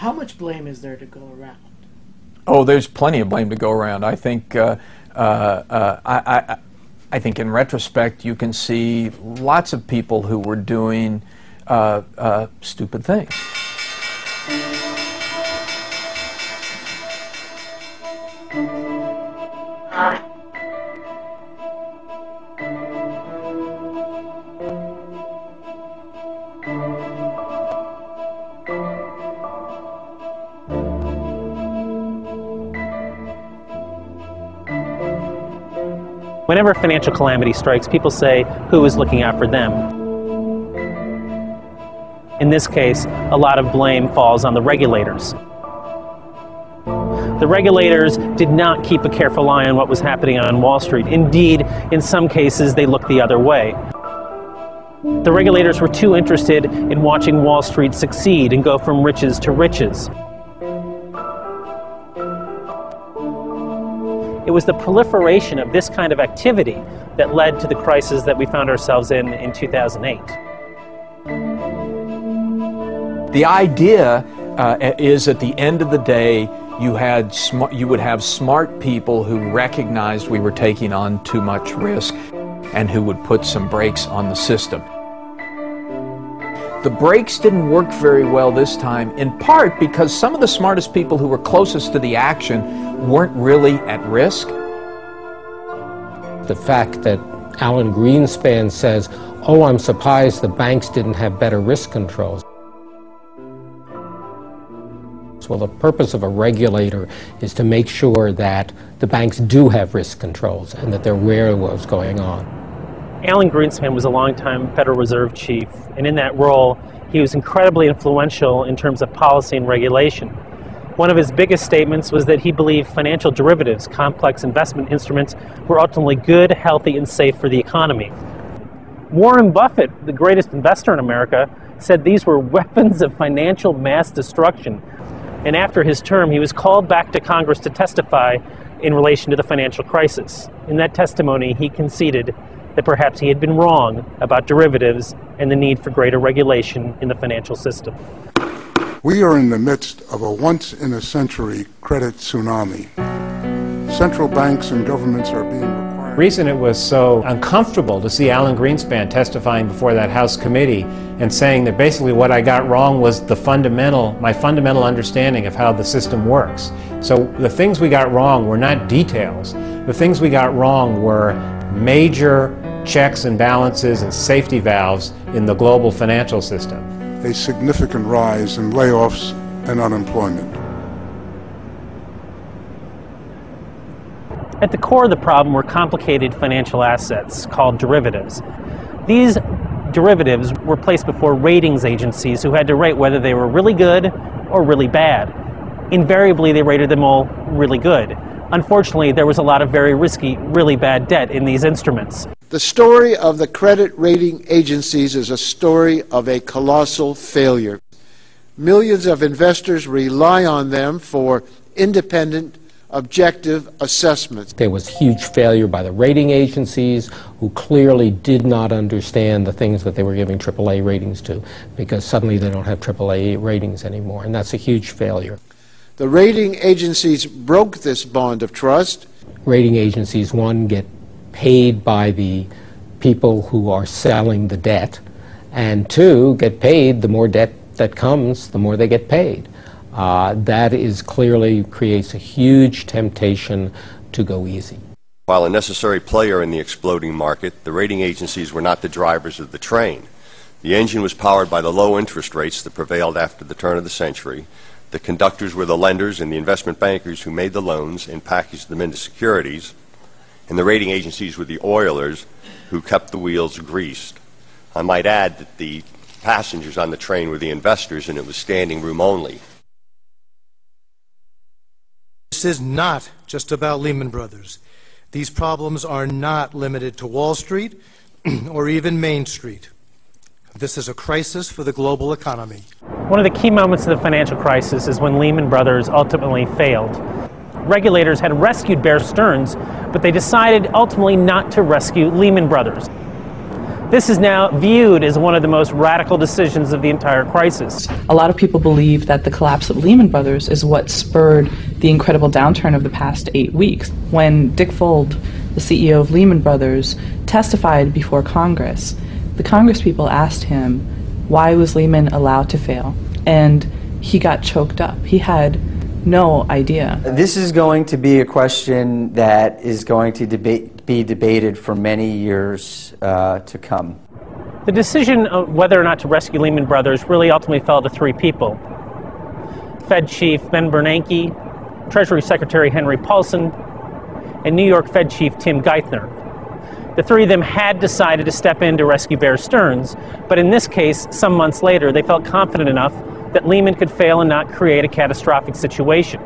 How much blame is there to go around? Oh, there's plenty of blame to go around. I think I think in retrospect you can see lots of people who were doing stupid things. Whenever financial calamity strikes, people say, who is looking out for them? In this case, a lot of blame falls on the regulators. The regulators did not keep a careful eye on what was happening on Wall Street. Indeed, in some cases, they looked the other way. The regulators were too interested in watching Wall Street succeed and go from riches to riches. It was the proliferation of this kind of activity that led to the crisis that we found ourselves in 2008. The idea is at the end of the day, you would have smart people who recognized we were taking on too much risk and who would put some brakes on the system. The brakes didn't work very well this time, in part because some of the smartest people who were closest to the action weren't really at risk. The fact that Alan Greenspan says, oh, I'm surprised the banks didn't have better risk controls. Well, the purpose of a regulator is to make sure that the banks do have risk controls and that they're aware of what's going on. Alan Greenspan was a longtime Federal Reserve chief, and in that role, he was incredibly influential in terms of policy and regulation. One of his biggest statements was that he believed financial derivatives, complex investment instruments, were ultimately good, healthy, and safe for the economy. Warren Buffett, the greatest investor in America, said these were weapons of financial mass destruction. And after his term, he was called back to Congress to testify in relation to the financial crisis. In that testimony, he conceded that perhaps he had been wrong about derivatives and the need for greater regulation in the financial system. We are in the midst of a once-in-a-century credit tsunami. Central banks and governments are being required. The reason it was so uncomfortable to see Alan Greenspan testifying before that House committee and saying that basically what I got wrong was my fundamental understanding of how the system works. So the things we got wrong were not details. The things we got wrong were major checks and balances and safety valves in the global financial system. A significant rise in layoffs and unemployment. At the core of the problem were complicated financial assets called derivatives. These derivatives were placed before ratings agencies who had to rate whether they were really good or really bad. Invariably, they rated them all really good. Unfortunately, there was a lot of very risky, really bad debt in these instruments. The story of the credit rating agencies is a story of a colossal failure. Millions of investors rely on them for independent, objective assessments. There was huge failure by the rating agencies who clearly did not understand the things that they were giving AAA ratings to, because suddenly they don't have AAA ratings anymore, and that's a huge failure. The rating agencies broke this bond of trust. Rating agencies, one, get paid by the people who are selling the debt, and two, get paid the more debt that comes, the more they get paid. That is clearly creates a huge temptation to go easy. While a necessary player in the exploding market, the rating agencies were not the drivers of the train. The engine was powered by the low interest rates that prevailed after the turn of the century. The conductors were the lenders and the investment bankers who made the loans and packaged them into securities. And the rating agencies were the oilers who kept the wheels greased. I might add that the passengers on the train were the investors, and it was standing room only. This is not just about Lehman Brothers. These problems are not limited to Wall Street or even Main Street. This is a crisis for the global economy. One of the key moments of the financial crisis is when Lehman Brothers ultimately failed. Regulators had rescued Bear Stearns, but they decided ultimately not to rescue Lehman Brothers. This is now viewed as one of the most radical decisions of the entire crisis. A lot of people believe that the collapse of Lehman Brothers is what spurred the incredible downturn of the past 8 weeks. When Dick Fuld, the CEO of Lehman Brothers, testified before Congress, the Congress people asked him, why was Lehman allowed to fail? And he got choked up. He had no idea. This is going to be a question that is going to be debated for many years to come. The decision of whether or not to rescue Lehman Brothers really ultimately fell to three people: Fed Chief Ben Bernanke, Treasury Secretary Henry Paulson, and New York Fed Chief Tim Geithner. The three of them had decided to step in to rescue Bear Stearns, but in this case, some months later, they felt confident enough that Lehman could fail and not create a catastrophic situation.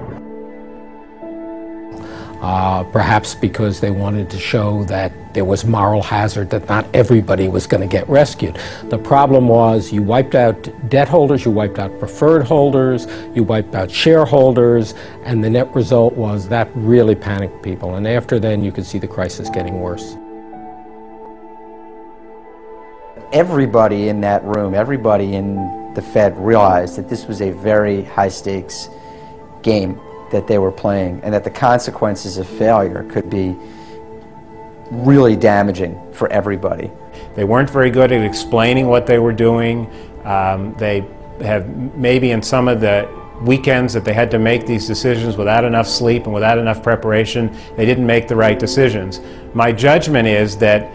Perhaps because they wanted to show that there was moral hazard, that not everybody was going to get rescued. The problem was you wiped out debt holders, you wiped out preferred holders, you wiped out shareholders, and the net result was that really panicked people. And after then, you could see the crisis getting worse. Everybody in that room, everybody in the Fed realized that this was a very high-stakes game that they were playing, and that the consequences of failure could be really damaging for everybody. They weren't very good at explaining what they were doing. They have maybe in some of the weekends that they had to make these decisions without enough sleep and without enough preparation, they didn't make the right decisions. My judgment is that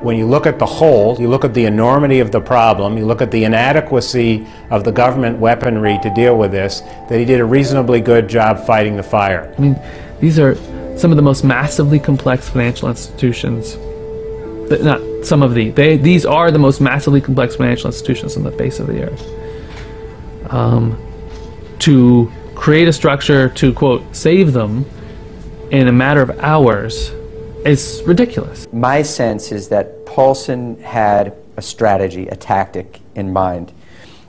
when you look at the whole, you look at the enormity of the problem, you look at the inadequacy of the government weaponry to deal with this, that he did a reasonably good job fighting the fire. I mean, these are some of the most massively complex financial institutions. Not some of these are the most massively complex financial institutions on the face of the earth. To create a structure to, quote, save them in a matter of hours is ridiculous. My sense is that Paulson had a strategy, a tactic in mind,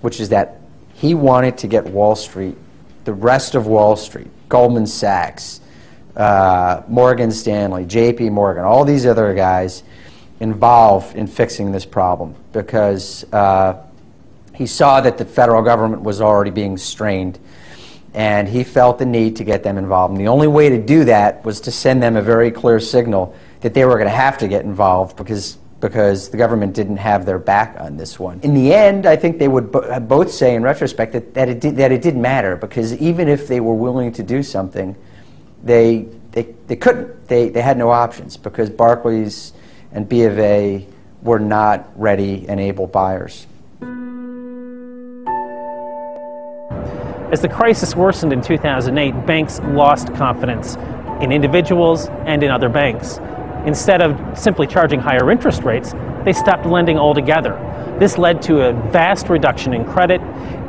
which is that he wanted to get Wall Street, the rest of Wall Street, Goldman Sachs, Morgan Stanley, JP Morgan, all these other guys involved in fixing this problem, because he saw that the federal government was already being strained, and he felt the need to get them involved. And the only way to do that was to send them a very clear signal that they were going to have to get involved because the government didn't have their back on this one. In the end, I think they would both say in retrospect that it didn't matter, because even if they were willing to do something, they couldn't. They had no options, because Barclays and B of A were not ready and able buyers. As the crisis worsened in 2008, banks lost confidence in individuals and in other banks. Instead of simply charging higher interest rates, they stopped lending altogether. This led to a vast reduction in credit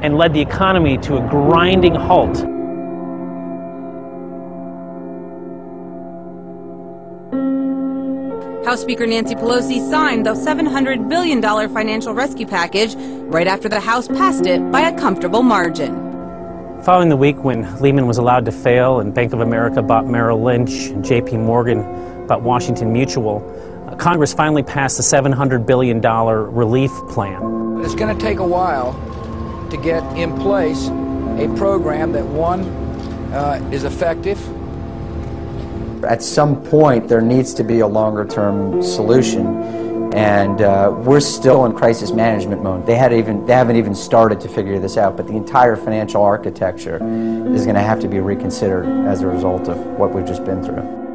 and led the economy to a grinding halt. House Speaker Nancy Pelosi signed the $700 billion financial rescue package right after the House passed it by a comfortable margin. Following the week when Lehman was allowed to fail and Bank of America bought Merrill Lynch and JP Morgan bought Washington Mutual, Congress finally passed the $700 billion relief plan. It's going to take a while to get in place a program that, one, is effective. At some point, there needs to be a longer-term solution, and we're still in crisis management mode. They haven't even started to figure this out, but the entire financial architecture is going to have to be reconsidered as a result of what we've just been through.